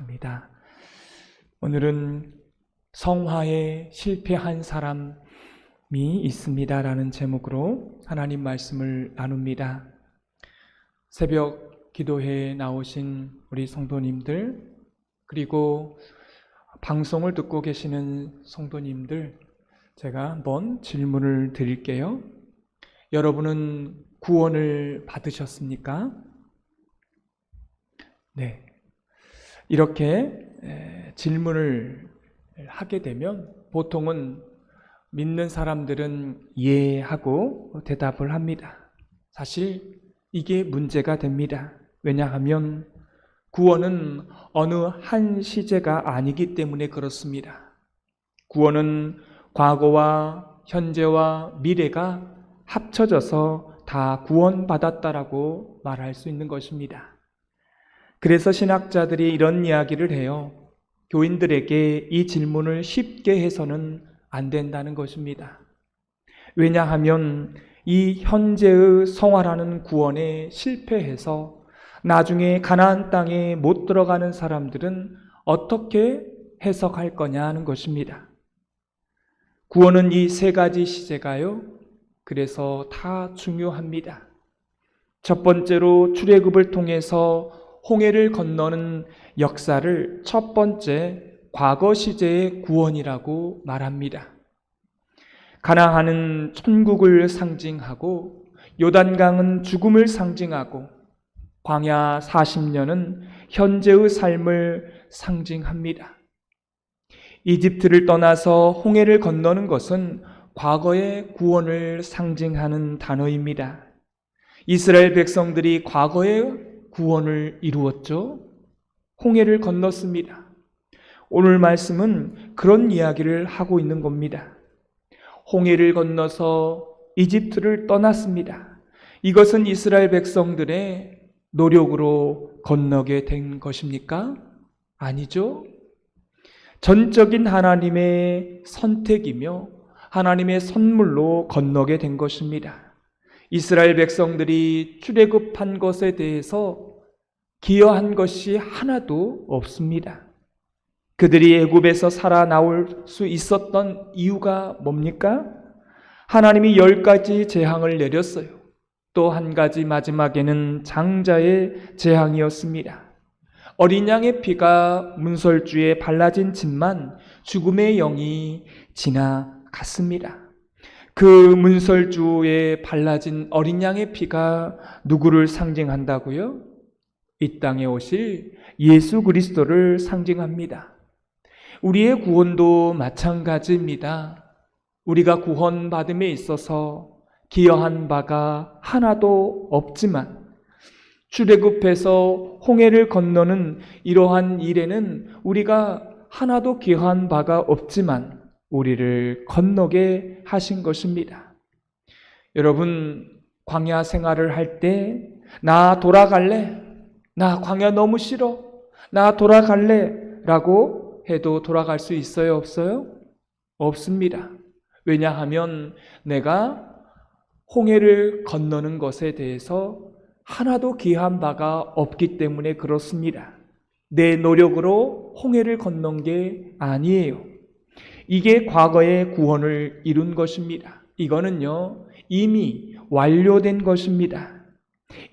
합니다. 오늘은 성화에 실패한 사람이 있습니다라는 제목으로 하나님 말씀을 나눕니다. 새벽 기도회에 나오신 우리 성도님들, 그리고 방송을 듣고 계시는 성도님들, 제가 한번 질문을 드릴게요. 여러분은 구원을 받으셨습니까? 네. 이렇게 질문을 하게 되면 보통은 믿는 사람들은 예 하고 대답을 합니다. 사실 이게 문제가 됩니다. 왜냐하면 구원은 어느 한 시제가 아니기 때문에 그렇습니다. 구원은 과거와 현재와 미래가 합쳐져서 다 구원받았다라고 말할 수 있는 것입니다. 그래서 신학자들이 이런 이야기를 해요. 교인들에게 이 질문을 쉽게 해서는 안 된다는 것입니다. 왜냐하면 이 현재의 성화라는 구원에 실패해서 나중에 가나안 땅에 못 들어가는 사람들은 어떻게 해석할 거냐 하는 것입니다. 구원은 이 세 가지 시제가요, 그래서 다 중요합니다. 첫 번째로 출애굽을 통해서 홍해를 건너는 역사를 첫 번째 과거 시제의 구원이라고 말합니다. 가나안은 천국을 상징하고 요단강은 죽음을 상징하고 광야 40년은 현재의 삶을 상징합니다. 이집트를 떠나서 홍해를 건너는 것은 과거의 구원을 상징하는 단어입니다. 이스라엘 백성들이 과거의 구원을 이루었죠. 홍해를 건넜습니다. 오늘 말씀은 그런 이야기를 하고 있는 겁니다. 홍해를 건너서 이집트를 떠났습니다. 이것은 이스라엘 백성들의 노력으로 건너게 된 것입니까? 아니죠. 전적인 하나님의 선택이며 하나님의 선물로 건너게 된 것입니다. 이스라엘 백성들이 출애굽한 것에 대해서 기여한 것이 하나도 없습니다. 그들이 애굽에서 살아나올 수 있었던 이유가 뭡니까? 하나님이 10가지 재앙을 내렸어요. 또 한 가지 마지막에는 장자의 재앙이었습니다. 어린 양의 피가 문설주에 발라진 집만 죽음의 영이 지나갔습니다. 그 문설주에 발라진 어린 양의 피가 누구를 상징한다고요? 이 땅에 오실 예수 그리스도를 상징합니다. 우리의 구원도 마찬가지입니다. 우리가 구원받음에 있어서 기여한 바가 하나도 없지만 출애굽해서 홍해를 건너는 이러한 일에는 우리가 하나도 기여한 바가 없지만 우리를 건너게 하신 것입니다. 여러분, 광야 생활을 할 때 나 돌아갈래? 나 광야 너무 싫어? 나 돌아갈래? 라고 해도 돌아갈 수 있어요? 없어요? 없습니다. 왜냐하면 내가 홍해를 건너는 것에 대해서 하나도 기여한 바가 없기 때문에 그렇습니다. 내 노력으로 홍해를 건넌 게 아니에요. 이게 과거의 구원을 이룬 것입니다. 이거는요, 이미 완료된 것입니다.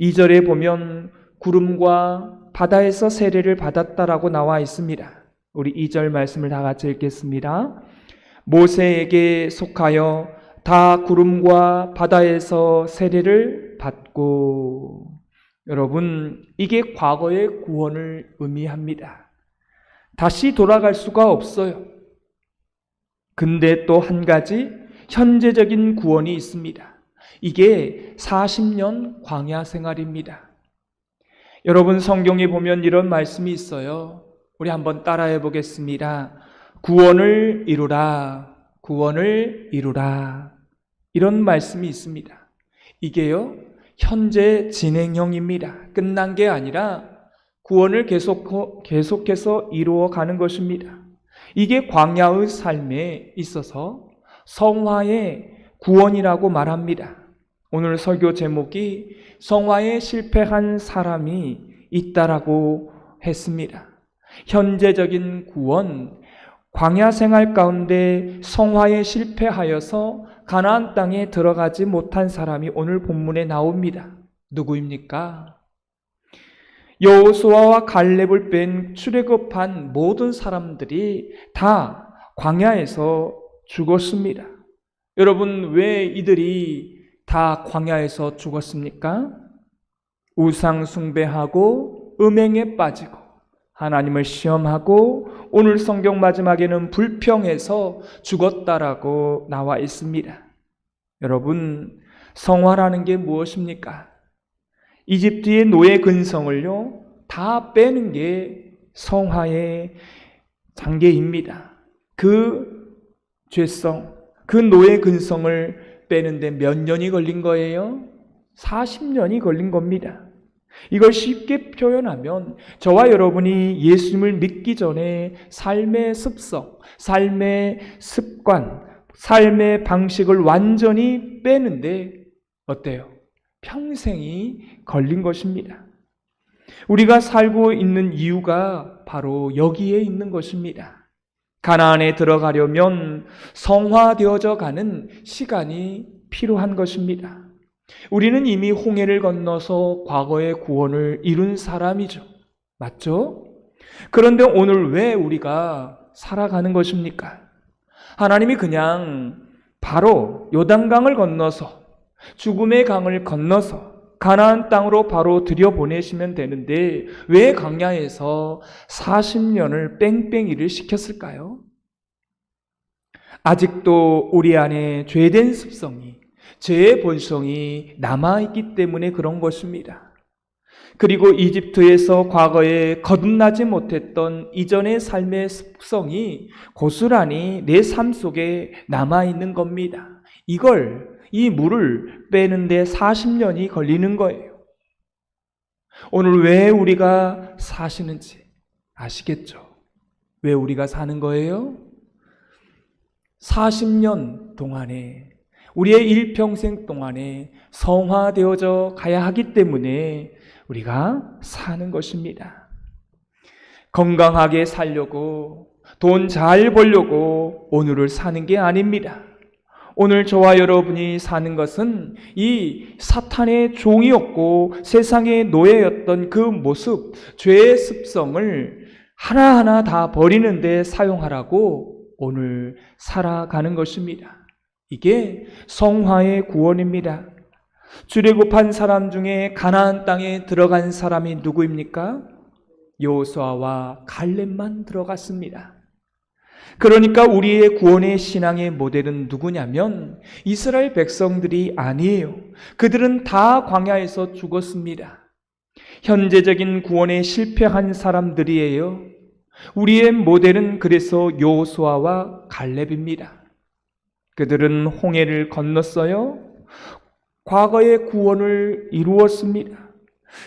2절에 보면 구름과 바다에서 세례를 받았다라고 나와 있습니다. 우리 2절 말씀을 다 같이 읽겠습니다. 모세에게 속하여 다 구름과 바다에서 세례를 받고. 여러분, 이게 과거의 구원을 의미합니다. 다시 돌아갈 수가 없어요. 근데 또 한 가지 현재적인 구원이 있습니다. 이게 40년 광야 생활입니다. 여러분, 성경에 보면 이런 말씀이 있어요. 우리 한번 따라해 보겠습니다. 구원을 이루라, 구원을 이루라. 이런 말씀이 있습니다. 이게요, 현재 진행형입니다. 끝난 게 아니라 구원을 계속해서 이루어가는 것입니다. 이게 광야의 삶에 있어서 성화의 구원이라고 말합니다. 오늘 설교 제목이 성화에 실패한 사람이 있다라고 했습니다. 현재적인 구원, 광야 생활 가운데 성화에 실패하여서 가나안 땅에 들어가지 못한 사람이 오늘 본문에 나옵니다. 누구입니까? 여호수아와 갈렙을 뺀 출애굽한 모든 사람들이 다 광야에서 죽었습니다. 여러분, 왜 이들이 다 광야에서 죽었습니까? 우상 숭배하고 음행에 빠지고 하나님을 시험하고 오늘 성경 마지막에는 불평해서 죽었다라고 나와 있습니다. 여러분, 성화라는 게 무엇입니까? 이집트의 노예 근성을요 다 빼는 게 성화의 단계입니다. 그 죄성, 그 노예 근성을 빼는데 몇 년이 걸린 거예요? 40년이 걸린 겁니다. 이걸 쉽게 표현하면 저와 여러분이 예수님을 믿기 전에 삶의 습성, 삶의 습관, 삶의 방식을 완전히 빼는데 어때요? 평생이 걸린 것입니다. 우리가 살고 있는 이유가 바로 여기에 있는 것입니다. 가나안에 들어가려면 성화되어져 가는 시간이 필요한 것입니다. 우리는 이미 홍해를 건너서 과거의 구원을 이룬 사람이죠. 맞죠? 그런데 오늘 왜 우리가 살아가는 것입니까? 하나님이 그냥 바로 요단강을 건너서 죽음의 강을 건너서 가나안 땅으로 바로 들여보내시면 되는데 왜 광야에서 40년을 뺑뺑이를 시켰을까요? 아직도 우리 안에 죄된 습성이, 죄의 본성이 남아있기 때문에 그런 것입니다. 그리고 이집트에서 과거에 거듭나지 못했던 이전의 삶의 습성이 고스란히 내 삶 속에 남아있는 겁니다. 이 물을 빼는데 40년이 걸리는 거예요. 오늘 왜 우리가 사시는지 아시겠죠? 왜 우리가 사는 거예요? 40년 동안에 우리의 일평생 동안에 성화되어져 가야 하기 때문에 우리가 사는 것입니다. 건강하게 살려고 돈 잘 벌려고 오늘을 사는 게 아닙니다. 오늘 저와 여러분이 사는 것은 이 사탄의 종이었고 세상의 노예였던 그 모습, 죄의 습성을 하나하나 다 버리는 데 사용하라고 오늘 살아가는 것입니다. 이게 성화의 구원입니다. 출애굽한 사람 중에 가나안 땅에 들어간 사람이 누구입니까? 여호수아와 갈렙만 들어갔습니다. 그러니까 우리의 구원의 신앙의 모델은 누구냐면 이스라엘 백성들이 아니에요. 그들은 다 광야에서 죽었습니다. 현재적인 구원에 실패한 사람들이에요. 우리의 모델은 그래서 여호수아와 갈렙입니다. 그들은 홍해를 건넜어요. 과거의 구원을 이루었습니다.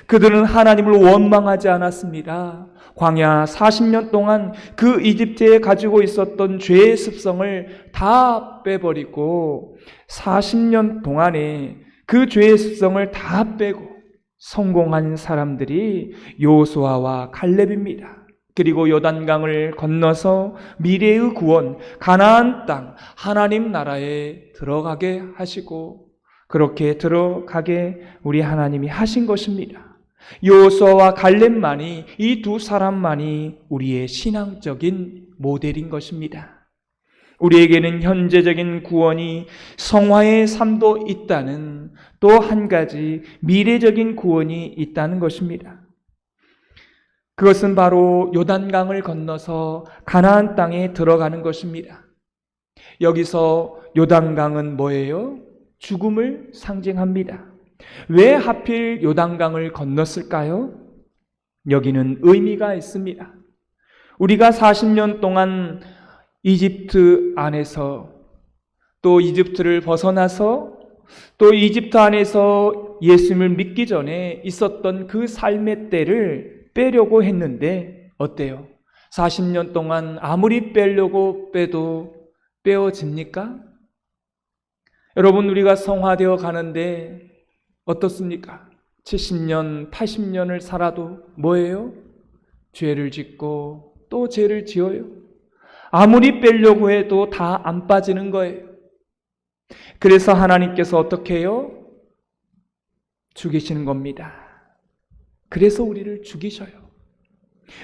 그들은 하나님을 원망하지 않았습니다. 광야 40년 동안 그 이집트에 가지고 있었던 죄의 습성을 다 빼버리고 40년 동안에 그 죄의 습성을 다 빼고 성공한 사람들이 여호수아와 갈렙입니다. 그리고 요단강을 건너서 미래의 구원, 가나안 땅, 하나님 나라에 들어가게 하시고 그렇게 들어가게 우리 하나님이 하신 것입니다. 여호수아와 갈렙만이, 이 두 사람만이 우리의 신앙적인 모델인 것입니다. 우리에게는 현재적인 구원이 성화의 삶도 있다는 또 한 가지 미래적인 구원이 있다는 것입니다. 그것은 바로 요단강을 건너서 가나안 땅에 들어가는 것입니다. 여기서 요단강은 뭐예요? 죽음을 상징합니다. 왜 하필 요단강을 건넜을까요? 여기는 의미가 있습니다. 우리가 40년 동안 이집트 안에서 또 이집트를 벗어나서 또 이집트 안에서 예수님을 믿기 전에 있었던 그 삶의 때를 빼려고 했는데 어때요? 40년 동안 아무리 빼려고 빼도 빼어집니까? 여러분, 우리가 성화되어 가는데 어떻습니까? 70년, 80년을 살아도 뭐예요? 죄를 짓고 또 죄를 지어요. 아무리 빼려고 해도 다 안 빠지는 거예요. 그래서 하나님께서 어떻게 해요? 죽이시는 겁니다. 그래서 우리를 죽이셔요.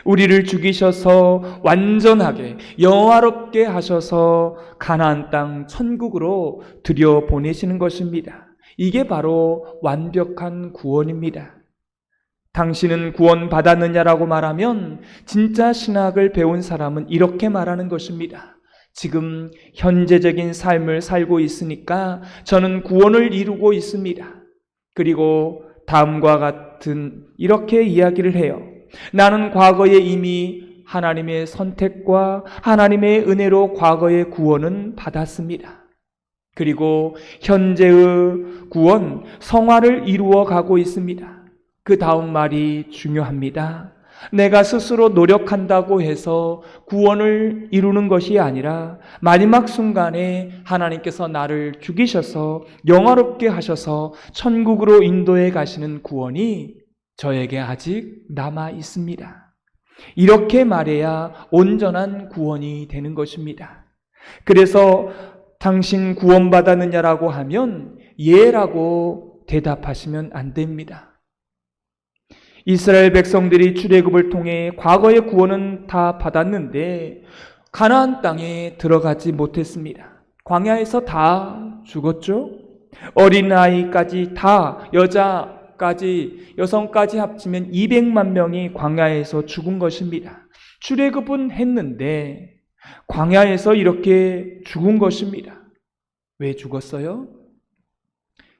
우리를 죽이셔서 완전하게 영화롭게 하셔서 가나안 땅 천국으로 들여보내시는 것입니다. 이게 바로 완벽한 구원입니다. 당신은 구원받았느냐라고 말하면 진짜 신학을 배운 사람은 이렇게 말하는 것입니다. 지금 현재적인 삶을 살고 있으니까 저는 구원을 이루고 있습니다. 그리고 다음과 같은 이렇게 이야기를 해요. 나는 과거에 이미 하나님의 선택과 하나님의 은혜로 과거의 구원은 받았습니다. 그리고 현재의 구원, 성화를 이루어 가고 있습니다. 그 다음 말이 중요합니다. 내가 스스로 노력한다고 해서 구원을 이루는 것이 아니라 마지막 순간에 하나님께서 나를 죽이셔서 영화롭게 하셔서 천국으로 인도해 가시는 구원이 저에게 아직 남아 있습니다. 이렇게 말해야 온전한 구원이 되는 것입니다. 그래서 당신 구원받았느냐라고 하면 예라고 대답하시면 안 됩니다. 이스라엘 백성들이 출애굽을 통해 과거의 구원은 다 받았는데 가나안 땅에 들어가지 못했습니다. 광야에서 다 죽었죠. 어린아이까지 다 여성까지 합치면 200만 명이 광야에서 죽은 것입니다. 출애굽은 했는데 광야에서 이렇게 죽은 것입니다. 왜 죽었어요?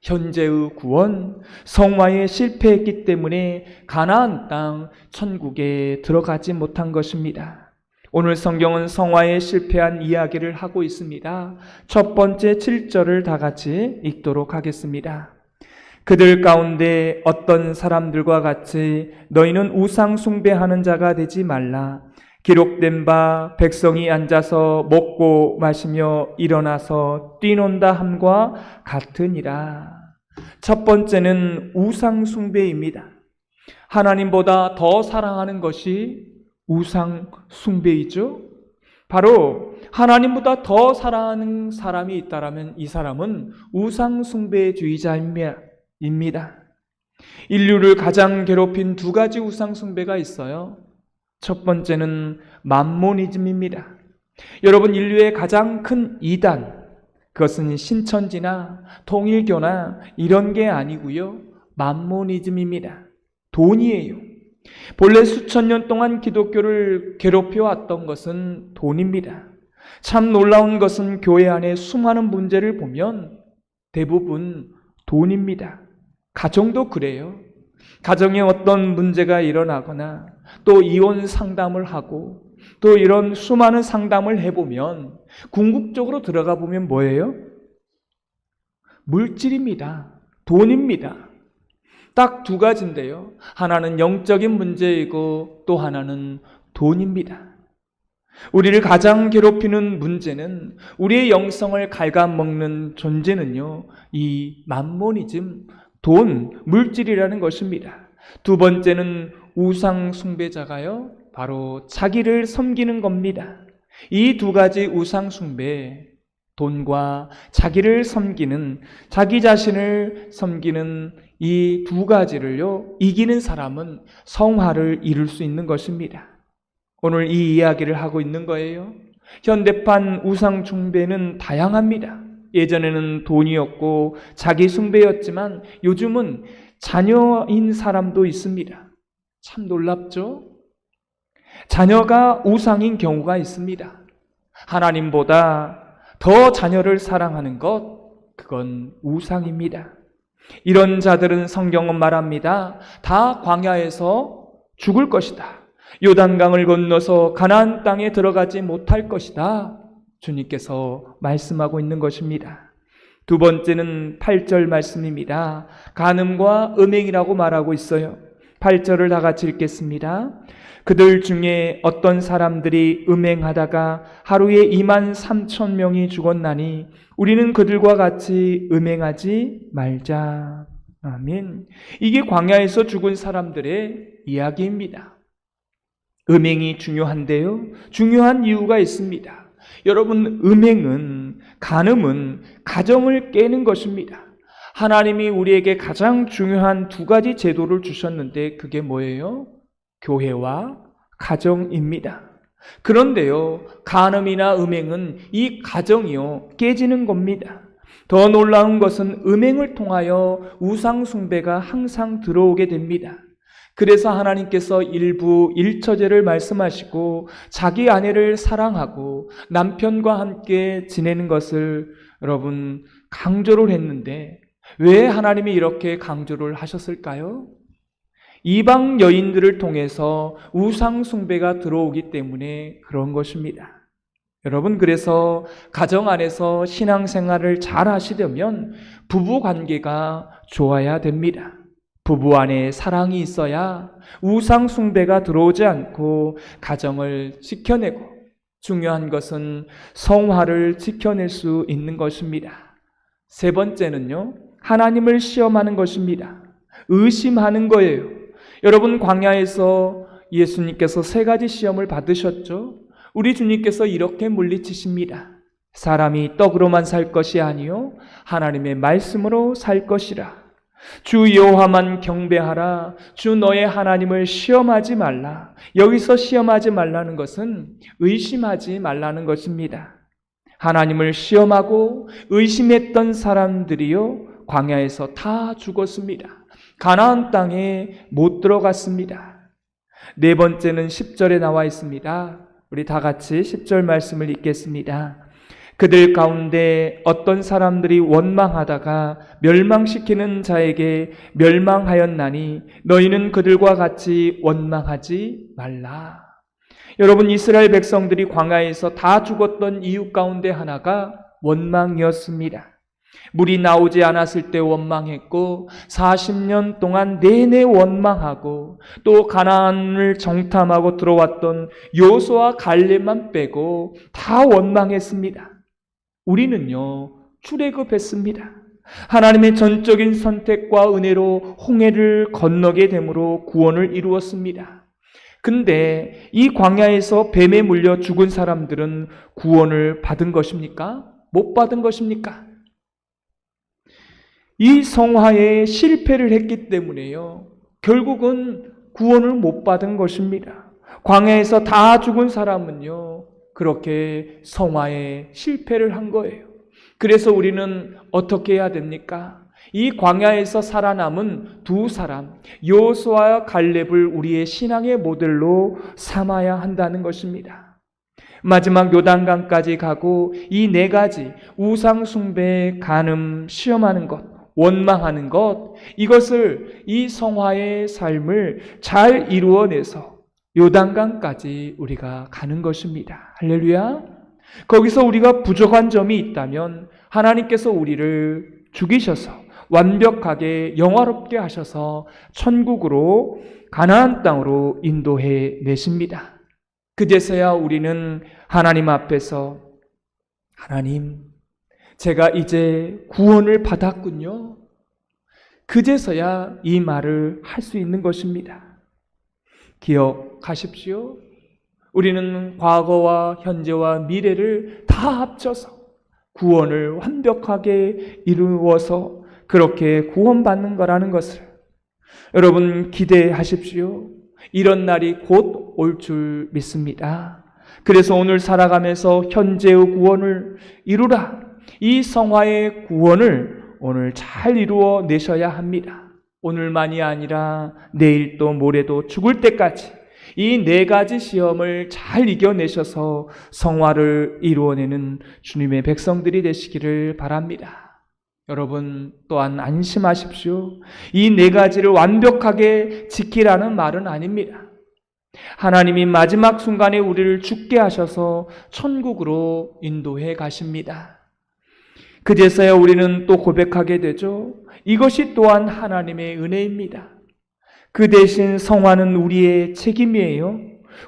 현재의 구원, 성화에 실패했기 때문에 가나안 땅 천국에 들어가지 못한 것입니다. 오늘 성경은 성화에 실패한 이야기를 하고 있습니다. 첫 번째 7절을 다 같이 읽도록 하겠습니다. 그들 가운데 어떤 사람들과 같이 너희는 우상 숭배하는 자가 되지 말라. 기록된 바 백성이 앉아서 먹고 마시며 일어나서 뛰논다 함과 같으니라. 첫 번째는 우상 숭배입니다. 하나님보다 더 사랑하는 것이 우상 숭배이죠. 바로 하나님보다 더 사랑하는 사람이 있다면 이 사람은 우상 숭배주의자입니다. 인류를 가장 괴롭힌 두 가지 우상 숭배가 있어요. 첫 번째는 맘모니즘입니다. 여러분, 인류의 가장 큰 이단, 그것은 신천지나 통일교나 이런 게 아니고요. 맘모니즘입니다. 돈이에요. 본래 수천 년 동안 기독교를 괴롭혀왔던 것은 돈입니다. 참 놀라운 것은 교회 안에 수많은 문제를 보면 대부분 돈입니다. 가정도 그래요. 가정에 어떤 문제가 일어나거나 또 이혼 상담을 하고 또 이런 수많은 상담을 해보면 궁극적으로 들어가 보면 뭐예요? 물질입니다. 돈입니다. 딱 두 가지인데요. 하나는 영적인 문제이고 또 하나는 돈입니다. 우리를 가장 괴롭히는 문제는 우리의 영성을 갉아먹는 존재는요, 이 맘모니즘, 돈, 물질이라는 것입니다. 두 번째는 우상 숭배자가요, 바로 자기를 섬기는 겁니다. 이 두 가지 우상 숭배, 돈과 자기를 섬기는, 자기 자신을 섬기는 이 두 가지를요, 이기는 사람은 성화를 이룰 수 있는 것입니다. 오늘 이 이야기를 하고 있는 거예요. 현대판 우상 숭배는 다양합니다. 예전에는 돈이었고 자기 숭배였지만 요즘은 자녀인 사람도 있습니다. 참 놀랍죠? 자녀가 우상인 경우가 있습니다. 하나님보다 더 자녀를 사랑하는 것, 그건 우상입니다. 이런 자들은 성경은 말합니다. 다 광야에서 죽을 것이다. 요단강을 건너서 가나안 땅에 들어가지 못할 것이다. 주님께서 말씀하고 있는 것입니다. 두 번째는 8절 말씀입니다. 간음과 음행이라고 말하고 있어요. 8절을 다 같이 읽겠습니다. 그들 중에 어떤 사람들이 음행하다가 하루에 23,000명이 죽었나니 우리는 그들과 같이 음행하지 말자. 아멘. 이게 광야에서 죽은 사람들의 이야기입니다. 음행이 중요한데요. 중요한 이유가 있습니다. 여러분, 음행은, 간음은 가정을 깨는 것입니다. 하나님이 우리에게 가장 중요한 두 가지 제도를 주셨는데 그게 뭐예요? 교회와 가정입니다. 그런데요, 간음이나 음행은 이 가정이요, 깨지는 겁니다. 더 놀라운 것은 음행을 통하여 우상 숭배가 항상 들어오게 됩니다. 그래서 하나님께서 일부 일처제를 말씀하시고 자기 아내를 사랑하고 남편과 함께 지내는 것을 여러분 강조를 했는데 왜 하나님이 이렇게 강조를 하셨을까요? 이방 여인들을 통해서 우상 숭배가 들어오기 때문에 그런 것입니다. 여러분, 그래서 가정 안에서 신앙생활을 잘 하시려면 부부 관계가 좋아야 됩니다. 부부 안에 사랑이 있어야 우상 숭배가 들어오지 않고 가정을 지켜내고, 중요한 것은 성화를 지켜낼 수 있는 것입니다. 세 번째는요, 하나님을 시험하는 것입니다. 의심하는 거예요. 여러분, 광야에서 예수님께서 세 가지 시험을 받으셨죠? 우리 주님께서 이렇게 물리치십니다. 사람이 떡으로만 살 것이 아니요 하나님의 말씀으로 살 것이라. 주 여호와만 경배하라. 주 너의 하나님을 시험하지 말라. 여기서 시험하지 말라는 것은 의심하지 말라는 것입니다. 하나님을 시험하고 의심했던 사람들이요 광야에서 다 죽었습니다. 가나안 땅에 못 들어갔습니다. 네 번째는 10절에 나와 있습니다. 우리 다 같이 10절 말씀을 읽겠습니다. 그들 가운데 어떤 사람들이 원망하다가 멸망시키는 자에게 멸망하였나니 너희는 그들과 같이 원망하지 말라. 여러분, 이스라엘 백성들이 광야에서 다 죽었던 이유 가운데 하나가 원망이었습니다. 물이 나오지 않았을 때 원망했고 40년 동안 내내 원망하고 또 가나안을 정탐하고 들어왔던 여호수아와 갈렙만 빼고 다 원망했습니다. 우리는요 출애굽했습니다. 하나님의 전적인 선택과 은혜로 홍해를 건너게 됨으로 구원을 이루었습니다. 근데 이 광야에서 뱀에 물려 죽은 사람들은 구원을 받은 것입니까? 못 받은 것입니까? 이 성화에 실패를 했기 때문에요. 결국은 구원을 못 받은 것입니다. 광야에서 다 죽은 사람은요. 그렇게 성화에 실패를 한 거예요. 그래서 우리는 어떻게 해야 됩니까? 이 광야에서 살아남은 두 사람, 여호수아와 갈렙을 우리의 신앙의 모델로 삼아야 한다는 것입니다. 마지막 요단강까지 가고 이 네 가지 우상 숭배, 간음, 시험하는 것, 원망하는 것, 이것을 이 성화의 삶을 잘 이루어내서 요단강까지 우리가 가는 것입니다. 할렐루야. 거기서 우리가 부족한 점이 있다면 하나님께서 우리를 죽이셔서 완벽하게 영화롭게 하셔서 천국으로 가나안 땅으로 인도해 내십니다. 그제서야 우리는 하나님 앞에서 하나님, 제가 이제 구원을 받았군요. 그제서야 이 말을 할 수 있는 것입니다. 기억하십시오. 우리는 과거와 현재와 미래를 다 합쳐서 구원을 완벽하게 이루어서 그렇게 구원받는 거라는 것을 여러분 기대하십시오. 이런 날이 곧 올 줄 믿습니다. 그래서 오늘 살아가면서 현재의 구원을 이루라. 이 성화의 구원을 오늘 잘 이루어 내셔야 합니다. 오늘만이 아니라 내일도 모레도 죽을 때까지 이 네 가지 시험을 잘 이겨내셔서 성화를 이루어내는 주님의 백성들이 되시기를 바랍니다. 여러분 또한 안심하십시오. 이 네 가지를 완벽하게 지키라는 말은 아닙니다. 하나님이 마지막 순간에 우리를 죽게 하셔서 천국으로 인도해 가십니다. 그제서야 우리는 또 고백하게 되죠. 이것이 또한 하나님의 은혜입니다. 그 대신 성화는 우리의 책임이에요.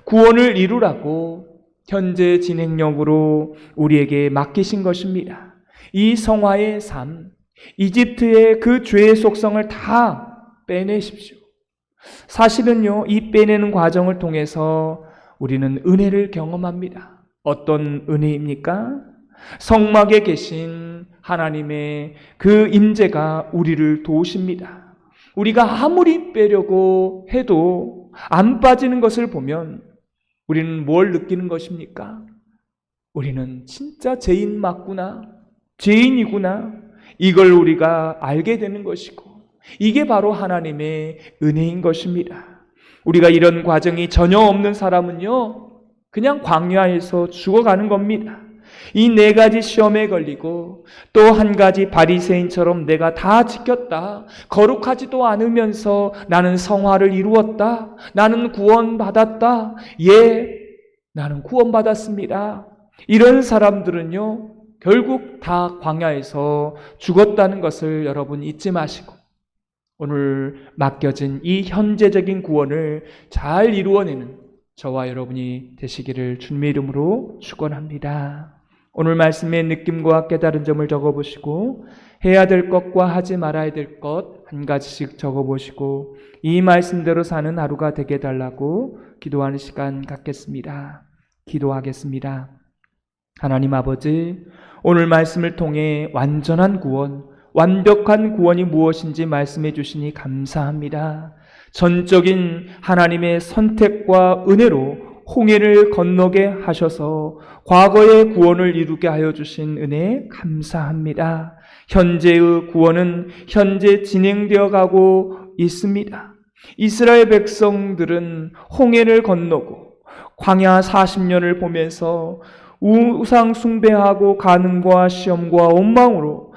구원을 이루라고 현재 진행력으로 우리에게 맡기신 것입니다. 이 성화의 삶, 이집트의 그 죄의 속성을 다 빼내십시오. 사실은요, 이 빼내는 과정을 통해서 우리는 은혜를 경험합니다. 어떤 은혜입니까? 성막에 계신 하나님의 그 임재가 우리를 도우십니다. 우리가 아무리 빼려고 해도 안 빠지는 것을 보면 우리는 뭘 느끼는 것입니까? 우리는 진짜 죄인 맞구나, 죄인이구나, 이걸 우리가 알게 되는 것이고, 이게 바로 하나님의 은혜인 것입니다. 우리가 이런 과정이 전혀 없는 사람은요, 그냥 광야에서 죽어가는 겁니다. 이 4가지 시험에 걸리고 또 한 가지 바리새인처럼 내가 다 지켰다, 거룩하지도 않으면서 나는 성화를 이루었다, 나는 구원받았다, 예, 나는 구원받았습니다, 이런 사람들은요 결국 다 광야에서 죽었다는 것을 여러분 잊지 마시고 오늘 맡겨진 이 현재적인 구원을 잘 이루어내는 저와 여러분이 되시기를 주님의 이름으로 축원합니다. 오늘 말씀의 느낌과 깨달은 점을 적어보시고 해야 될 것과 하지 말아야 될 것 한 가지씩 적어보시고 이 말씀대로 사는 하루가 되게 해달라고 기도하는 시간 갖겠습니다. 기도하겠습니다. 하나님 아버지, 오늘 말씀을 통해 완전한 구원, 완벽한 구원이 무엇인지 말씀해 주시니 감사합니다. 전적인 하나님의 선택과 은혜로 홍해를 건너게 하셔서 과거의 구원을 이루게 하여 주신 은혜 감사합니다. 현재의 구원은 현재 진행되어 가고 있습니다. 이스라엘 백성들은 홍해를 건너고 광야 40년을 보면서 우상 숭배하고 간음과 시험과 원망으로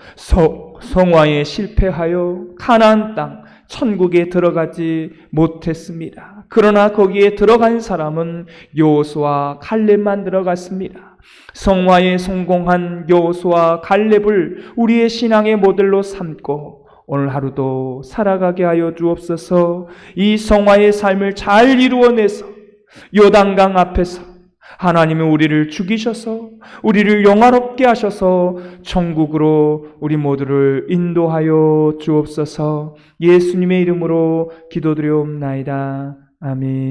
성화에 실패하여 가나안 땅 천국에 들어가지 못했습니다. 그러나 거기에 들어간 사람은 여호수아 갈렙만 들어갔습니다. 성화에 성공한 여호수아 갈렙을 우리의 신앙의 모델로 삼고 오늘 하루도 살아가게 하여 주옵소서. 이 성화의 삶을 잘 이루어내서 요단강 앞에서 하나님이 우리를 죽이셔서 우리를 영화롭게 하셔서 천국으로 우리 모두를 인도하여 주옵소서. 예수님의 이름으로 기도드리옵나이다. 아멘.